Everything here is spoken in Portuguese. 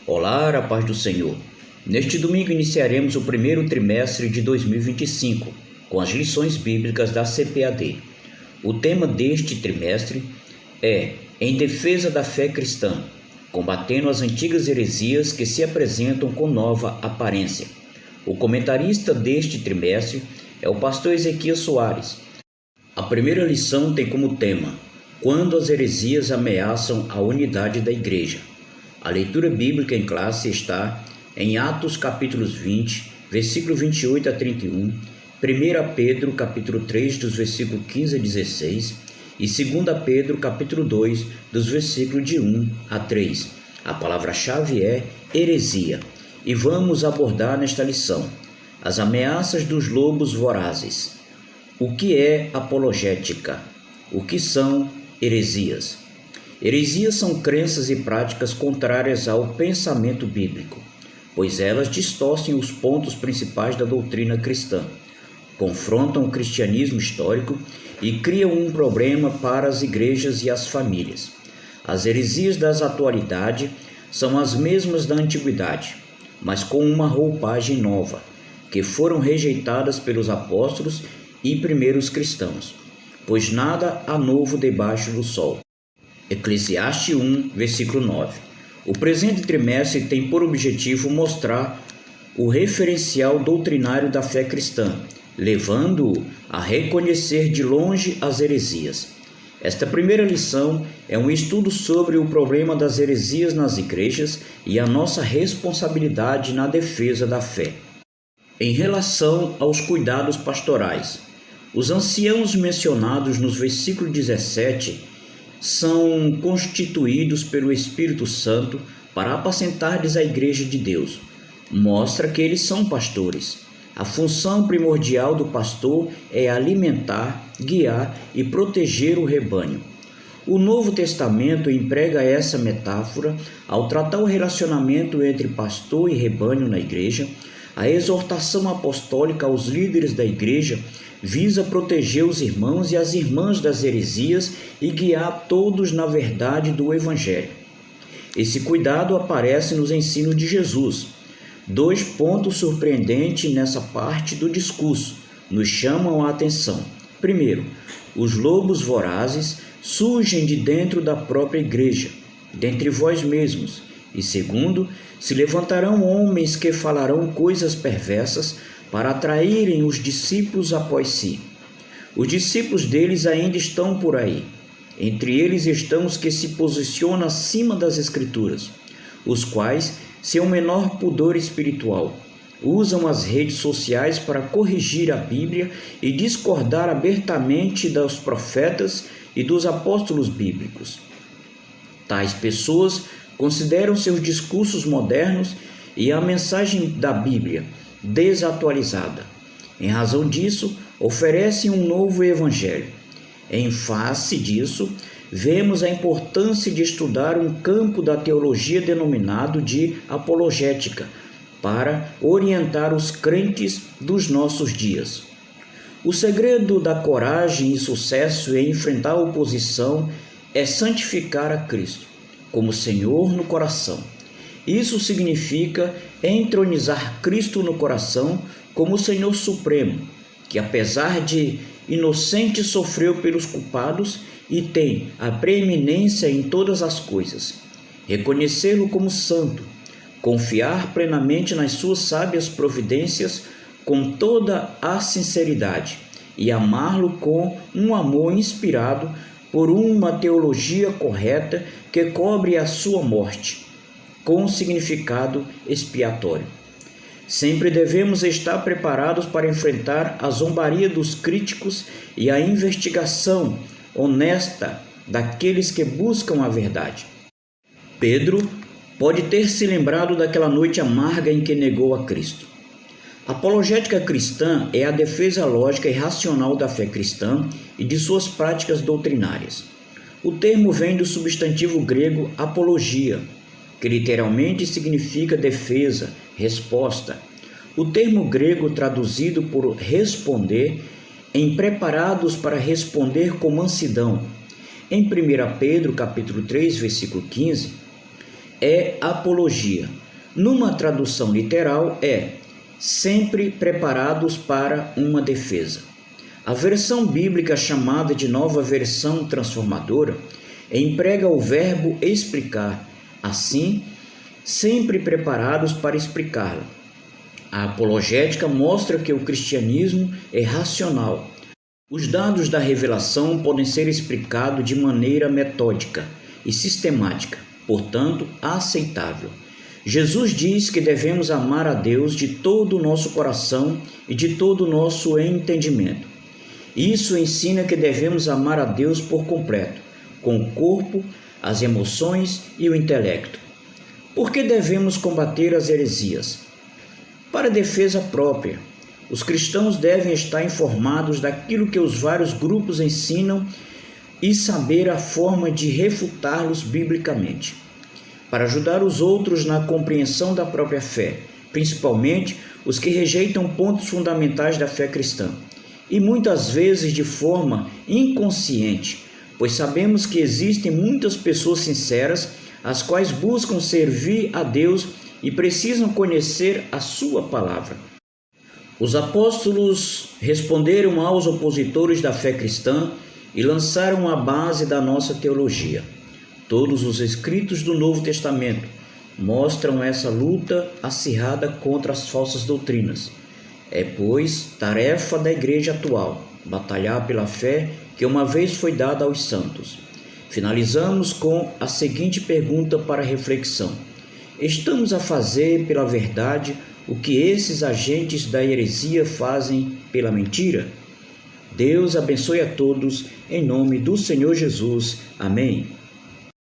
Olá, a paz do Senhor. Neste domingo iniciaremos o primeiro trimestre de 2025, com as lições bíblicas da CPAD. O tema deste trimestre é Em Defesa da Fé Cristã, combatendo as antigas heresias que se apresentam com nova aparência. O comentarista deste trimestre é o pastor Ezequias Soares. A primeira lição tem como tema Quando as heresias ameaçam a unidade da igreja. A leitura bíblica em classe está em Atos capítulos 20, versículo 28 a 31, 1 Pedro capítulo 3, dos versículos 15 a 16 e 2 Pedro capítulo 2, dos versículos de 1 a 3. A palavra-chave é heresia e vamos abordar nesta lição as ameaças dos lobos vorazes. O que é apologética? O que são heresias? Heresias são crenças e práticas contrárias ao pensamento bíblico, pois elas distorcem os pontos principais da doutrina cristã, confrontam o cristianismo histórico e criam um problema para as igrejas e as famílias. As heresias das atualidades são as mesmas da antiguidade, mas com uma roupagem nova, que foram rejeitadas pelos apóstolos e primeiros cristãos, pois nada há novo debaixo do sol. Eclesiastes 1, versículo 9. O presente trimestre tem por objetivo mostrar o referencial doutrinário da fé cristã, levando-o a reconhecer de longe as heresias. Esta primeira lição é um estudo sobre o problema das heresias nas igrejas e a nossa responsabilidade na defesa da fé. Em relação aos cuidados pastorais, os anciãos mencionados nos versículos 17 são constituídos pelo Espírito Santo para apacentardes a igreja de Deus. Mostra que eles são pastores. A função primordial do pastor é alimentar, guiar e proteger o rebanho. O Novo Testamento emprega essa metáfora ao tratar o relacionamento entre pastor e rebanho na igreja. A exortação apostólica aos líderes da igreja visa proteger os irmãos e as irmãs das heresias e guiar todos na verdade do Evangelho. Esse cuidado aparece nos ensinos de Jesus. Dois pontos surpreendentes nessa parte do discurso nos chamam a atenção. Primeiro, os lobos vorazes surgem de dentro da própria igreja, dentre vós mesmos. E segundo, se levantarão homens que falarão coisas perversas para atraírem os discípulos após si. Os discípulos deles ainda estão por aí. Entre eles estão os que se posicionam acima das Escrituras, os quais, sem o menor pudor espiritual, usam as redes sociais para corrigir a Bíblia e discordar abertamente dos profetas e dos apóstolos bíblicos. Tais pessoas consideram seus discursos modernos e a mensagem da Bíblia desatualizada. Em razão disso, oferecem um novo evangelho. Em face disso, vemos a importância de estudar um campo da teologia denominado de apologética, para orientar os crentes dos nossos dias. O segredo da coragem e sucesso em enfrentar a oposição é santificar a Cristo como Senhor no coração. Isso significa entronizar Cristo no coração como Senhor Supremo, que apesar de inocente sofreu pelos culpados e tem a preeminência em todas as coisas. Reconhecê-lo como santo, confiar plenamente nas suas sábias providências com toda a sinceridade e amá-lo com um amor inspirado por uma teologia correta que cobre a sua morte, com significado expiatório. Sempre devemos estar preparados para enfrentar a zombaria dos críticos e a investigação honesta daqueles que buscam a verdade. Pedro pode ter se lembrado daquela noite amarga em que negou a Cristo. A apologética cristã é a defesa lógica e racional da fé cristã e de suas práticas doutrinárias. O termo vem do substantivo grego apologia, que literalmente significa defesa, resposta. O termo grego traduzido por responder, em preparados para responder com mansidão. Em 1 Pedro capítulo 3, versículo 15, é apologia. Numa tradução literal é sempre preparados para uma defesa. A versão bíblica chamada de Nova Versão Transformadora emprega o verbo explicar, assim, sempre preparados para explicá-la. A apologética mostra que o cristianismo é racional. Os dados da revelação podem ser explicados de maneira metódica e sistemática, portanto, aceitável. Jesus diz que devemos amar a Deus de todo o nosso coração e de todo o nosso entendimento. Isso ensina que devemos amar a Deus por completo, com o corpo, as emoções e o intelecto. Por que devemos combater as heresias? Para defesa própria. Os cristãos devem estar informados daquilo que os vários grupos ensinam e saber a forma de refutá-los biblicamente. Para ajudar os outros na compreensão da própria fé, principalmente os que rejeitam pontos fundamentais da fé cristã, e muitas vezes de forma inconsciente, pois sabemos que existem muitas pessoas sinceras, as quais buscam servir a Deus e precisam conhecer a sua palavra. Os apóstolos responderam aos opositores da fé cristã e lançaram a base da nossa teologia. Todos os escritos do Novo Testamento mostram essa luta acirrada contra as falsas doutrinas. É, pois, tarefa da igreja atual batalhar pela fé que uma vez foi dada aos santos. Finalizamos com a seguinte pergunta para reflexão: estamos a fazer pela verdade o que esses agentes da heresia fazem pela mentira? Deus abençoe a todos, em nome do Senhor Jesus. Amém.